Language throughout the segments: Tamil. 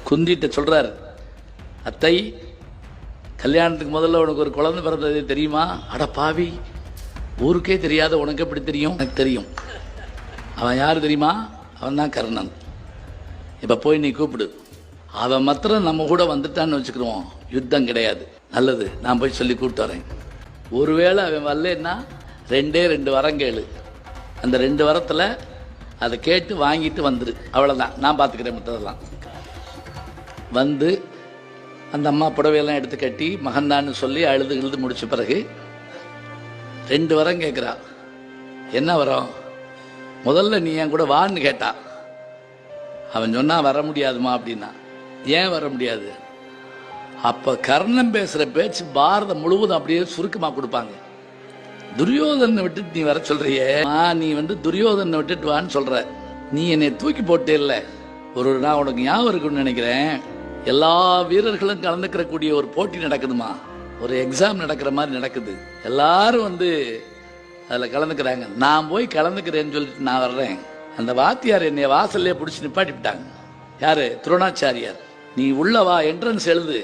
குந்திட்ட சொல்றாரு, அத்தை கல்யாணத்துக்கு முதல்ல உனக்கு ஒரு குழந்தை பிறந்தது தெரியுமா? அட பாவி, ஊருக்கே தெரியாத உனக்கு எப்படி தெரியும்? எனக்கு தெரியும். அவன் யார் தெரியுமா? அவன் தான் கர்ணன். இப்போ போய் நீ கூப்பிடு. அவன் மாத்திரம் நம்ம கூட வந்துட்டான்னு வச்சுக்கிறோம், யுத்தம் கிடையாது. நல்லது, நான் போய் சொல்லி கூப்பிட்டு வரேன். ஒருவேளை அவன் வரலன்னா 2 வரம் கேளு. அந்த 2 வரத்தில் அதை கேட்டு வாங்கிட்டு வந்துரு. அவ்வளோதான், நான் பார்த்துக்கிறேன். மற்றதெல்லாம் வந்து அந்த அம்மா புடவையெல்லாம் எடுத்து கட்டி மகன்தான்னு சொல்லி அழுது முடிச்ச பிறகு 2 வரம் கேட்குறா. என்ன வரம்? முதல்ல நீ என் கூட வான்னு கேட்டா. அவன் சொன்னா வர முடியாதுமா அப்படின்னா. ஏன் வர முடியாது? அப்போ கர்ணன் பேசுகிற பேச்சு பாரதம் முழுவதும் அப்படியே சுருக்கமாக கொடுப்பாங்க. துரியோதனை விட்டுட்டு நீ வர சொல்றியே, நீ துரியோதனை விட்டுட்டு வான்னு சொல்ற. நீ என்னை தூக்கி போட்டே இல்லை. நான் உனக்கு ஞாபகம் இருக்குன்னு நினைக்கிறேன், எல்லா வீரர்களும் கலந்துக்கிறக்கூடிய ஒரு போட்டி நடக்குதுமா, ஒரு எக்ஸாம் நடக்கிற மாதிரி நடக்குது. எல்லாரும் அதில் கலந்துக்கிறாங்க. நான் போய் கலந்துக்கிறேன்னு சொல்லிட்டு நான் வர்றேன். அந்த வாத்தியார் என்னை வாசல்லே பிடிச்சி நிப்பாட்டிவிட்டாங்க. யாரு? துரோணாச்சாரியார். நீ உள்ளவா, என்ட்ரன்ஸ் எழுது.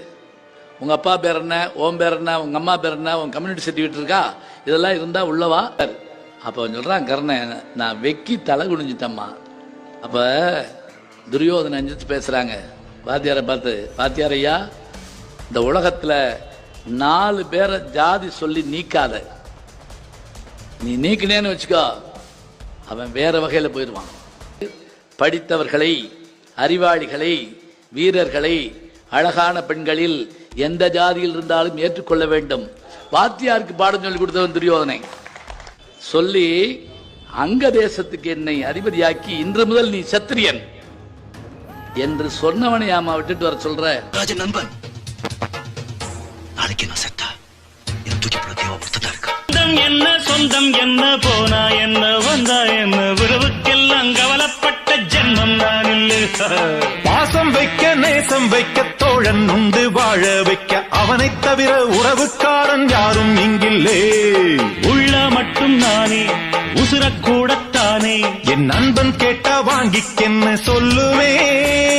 உங்கள் அப்பா பேர் என்ன, உன் பேர் என்ன, உங்கள் அம்மா பேர் என்ன, உன் கம்யூனிட்டி சர்டிஃபிகேட் இருக்கா, இதெல்லாம் இருந்தால் உள்ளவா. அப்போ சொல்கிறான் கர்ணன், நான் வெக்கி தலை குடிஞ்சிட்டம்மா. அப்போ துரியோதனை அஞ்சிச்சு பேசுகிறாங்க வாத்தியாரை பார்த்து. வாத்தியார் ஐயா, இந்த உலகத்தில் 4 பேரை ஜாதி சொல்லி நீக்காத. நீ நீக்கினேன்னு வச்சுக்கோ, அவன் வேற வகையில் போயிடுவான். படித்தவர்களை, அறிவாளிகளை, வீரர்களை, அழகான பெண்களில் எந்த ஜாதியில் இருந்தாலும் ஏற்றுக்கொள்ள வேண்டும். வாத்தியாருக்கு பாடம் சொல்லி கொடுத்தவன் துரியோதனை. சொல்லி அங்க தேசத்துக்கு என்னை அதிபதியாக்கி இன்று முதல் நீ சத்திரியன் என்று சொன்னவனை ஆமா விட்டுட்டு வர சொல்ற. ராஜ நண்பன், நாளைக்கு நான் செத்தா என் தூக்கி போட தேவைப்படுத்தா இருக்கா? என்ன சொந்தம் என்ன, போனா என்ன, வந்தா என்ன, உறவுக்கெல்லாம் கவலைப்பட்ட ஜென்மம் நான் இல்லை. பாசம் வைக்க, நேசம் வைக்க தோழன் உண்டு, வாழ வைக்க அவனை தவிர உறவுக்காரன் யாரும் இங்கில்லே. உள்ள மட்டும் நானே, உசுரக்கூடத்தானே. என் நண்பன் கேட்டா வாங்கிக்கென்ன சொல்லுவே.